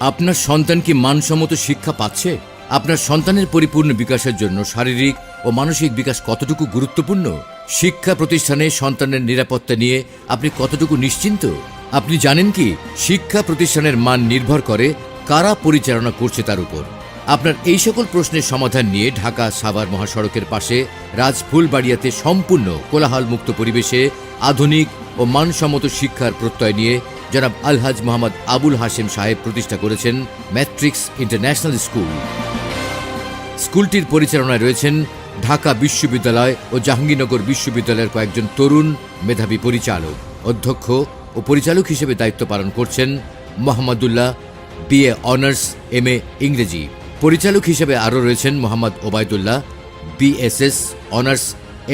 আপনার সন্তান কি মানসম্মত শিক্ষা পাচ্ছে? আপনার সন্তানের পরিপূর্ণ বিকাশের জন্য শারীরিক ও মানসিক বিকাশ কতটুকু গুরুত্বপূর্ণ? শিক্ষা প্রতিষ্ঠানে সন্তানের নিরাপত্তা নিয়ে আপনি কতটুকু নিশ্চিন্ত? আপনি জানেন কি শিক্ষা প্রতিষ্ঠানের মান নির্ভর করে কারা পরিচালনা করছে তার উপর? আপনার এই সকল প্রশ্নের সমাধান নিয়ে ঢাকা সাভার মহাসড়কের পাশে রাজফুলবাড়িয়াতে সম্পূর্ণ কোলাহলমুক্ত পরিবেশে আধুনিক ও মানসম্মত শিক্ষার প্রত্যয় নিয়ে জনাব আলহাজ মোহাম্মদ আবুল হাশেম সাহেব প্রতিষ্ঠা করেছেন ম্যাট্রিক্স ইন্টারন্যাশনাল স্কুল। স্কুলটির পরিচালনায় রয়েছেন ঢাকা বিশ্ববিদ্যালয় ও জাহাঙ্গীরনগর বিশ্ববিদ্যালয়ের কয়েকজন তরুণ মেধাবী পরিচালক। অধ্যক্ষ ও পরিচালক হিসেবে দায়িত্ব পালন করছেন মোহাম্মদুল্লাহ, BA অনার্স, MA ইংরেজি। পরিচালক হিসেবে আরও রয়েছেন Mohammad Obaidullah, BSS honours,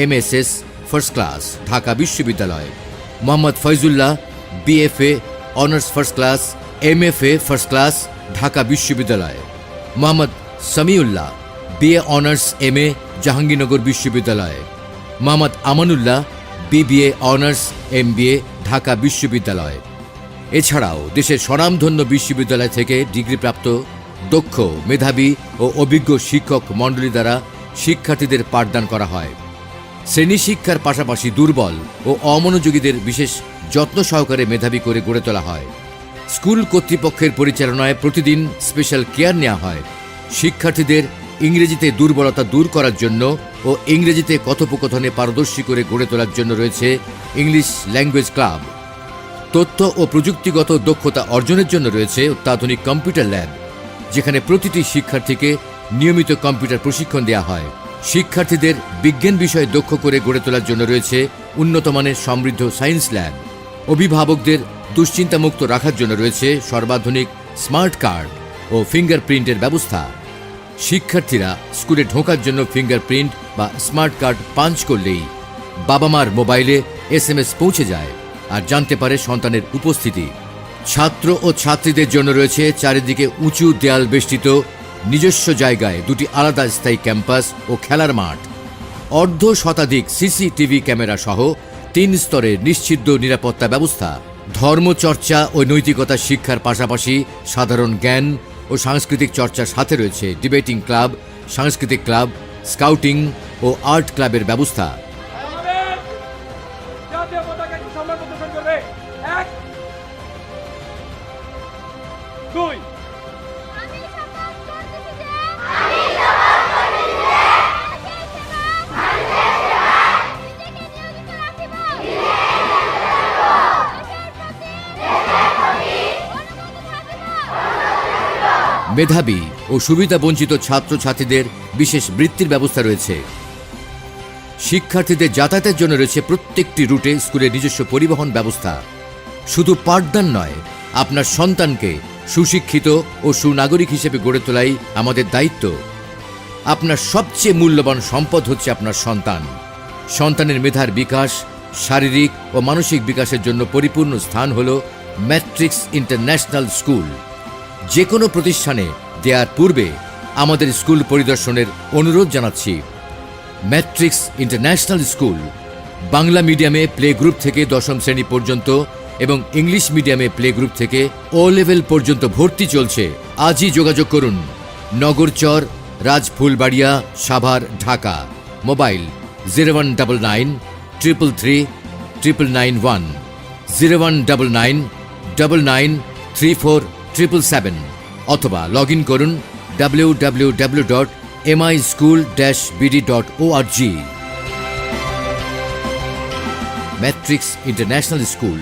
MSS first class, Dhaka বিশ্ববিদ্যালয়। Mohammad Faizullah, BFA honours first class, MFA first class, Dhaka বিশ্ববিদ্যালয়। Mohammad Samiullah, BA honours, MA Jahangirnagar বিশ্ববিদ্যালয়। Mohammad Amanullah, BBA honours, MBA Dhaka বিশ্ববিদ্যালয়। এছাড়াও দেশের স্বনামধন্য বিশ্ববিদ্যালয় থেকে ডিগ্রিপ্রাপ্ত দক্ষ, মেধাবী ও অভিজ্ঞ শিক্ষক মণ্ডলী দ্বারা শিক্ষার্থীদের পাঠদান করা হয়। শ্রেণী শিক্ষার পাশাপাশি দুর্বল ও অমনোযোগীদের বিশেষ যত্ন সহকারে মেধাবী করে গড়ে তোলা হয়। স্কুল কর্তৃপক্ষের পরিচালনায় প্রতিদিন স্পেশাল কেয়ার নেওয়া হয়। শিক্ষার্থীদের ইংরেজিতে দুর্বলতা দূর করার জন্য ও ইংরেজিতে কথোপকথনে পারদর্শী করে গড়ে তোলার জন্য রয়েছে ইংলিশ ল্যাঙ্গুয়েজ ক্লাব। তথ্য ও প্রযুক্তিগত দক্ষতা অর্জনের জন্য রয়েছে অত্যাধুনিক কম্পিউটার ল্যাব, যেখানে প্রতিটি শিক্ষার্থীকে নিয়মিত কম্পিউটার প্রশিক্ষণ দেওয়া হয়। শিক্ষার্থীদের বিজ্ঞান বিষয়ে দক্ষ করে গড়ে তোলার জন্য রয়েছে উন্নতমানের সমৃদ্ধ সায়েন্স ল্যাব। অভিভাবকদের দুশ্চিন্তামুক্ত রাখার জন্য রয়েছে সর্বাধুনিক স্মার্ট কার্ড ও ফিঙ্গারপ্রিন্টের ব্যবস্থা। শিক্ষার্থীরা স্কুলে ঢোকার জন্য ফিঙ্গারপ্রিন্ট বা স্মার্ট কার্ড পাঞ্চ করলেই বাবা মার মোবাইলে SMS পৌঁছে যায় আর জানতে পারে সন্তানের উপস্থিতি। ছাত্র ও ছাত্রীদের জন্য রয়েছে চারিদিকে উঁচু দেয়াল বেষ্টিত নিজস্ব জায়গায় দুটি আলাদা স্থায়ী ক্যাম্পাস ও খেলার মাঠ, অর্ধ শতাধিক CCTV ক্যামেরা সহ 3 স্তরের নিশ্চিদ্র নিরাপত্তা ব্যবস্থা। ধর্মচর্চা ও নৈতিকতা শিক্ষার পাশাপাশি সাধারণ জ্ঞান ও সাংস্কৃতিক চর্চার সাথে রয়েছে ডিবেটিং ক্লাব, সাংস্কৃতিক ক্লাব, স্কাউটিং ও আর্ট ক্লাবের ব্যবস্থা। মেধাবী ও সুবিধাবঞ্চিত ছাত্রছাত্রীদের বিশেষ বৃত্তির ব্যবস্থা রয়েছে। শিক্ষার্থীদের যাতায়াতের জন্য রয়েছে প্রত্যেকটি রুটে স্কুলের নিজস্ব পরিবহন ব্যবস্থা। শুধু পাঠদান নয়, আপনার সন্তানকে সুশিক্ষিত ও সুনাগরিক হিসেবে গড়ে তোলাই আমাদের দায়িত্ব। আপনার সবচেয়ে মূল্যবান সম্পদ হচ্ছে আপনার সন্তান। সন্তানের মেধার বিকাশ, শারীরিক ও মানসিক বিকাশের জন্য পরিপূর্ণ স্থান হল ম্যাট্রিক্স ইন্টারন্যাশনাল স্কুল। যে কোনো প্রতিষ্ঠানে দেওয়ার পূর্বে আমাদের স্কুল পরিদর্শনের অনুরোধ জানাচ্ছি। ম্যাট্রিক্স ইন্টারন্যাশনাল স্কুল বাংলা মিডিয়ামে প্লে গ্রুপ থেকে 10ম শ্রেণী পর্যন্ত এবং ইংলিশ মিডিয়ামে প্লে গ্রুপ থেকে O লেভেল পর্যন্ত ভর্তি চলছে। আজই যোগাযোগ করুন। নগরচর, রাজফুলবাড়িয়া, সাভার, ঢাকা। মোবাইল 0199 333 9991, 0199 9934 777, অথবা লগ ইন করুন www.mischool-bd.org। Matrix international school.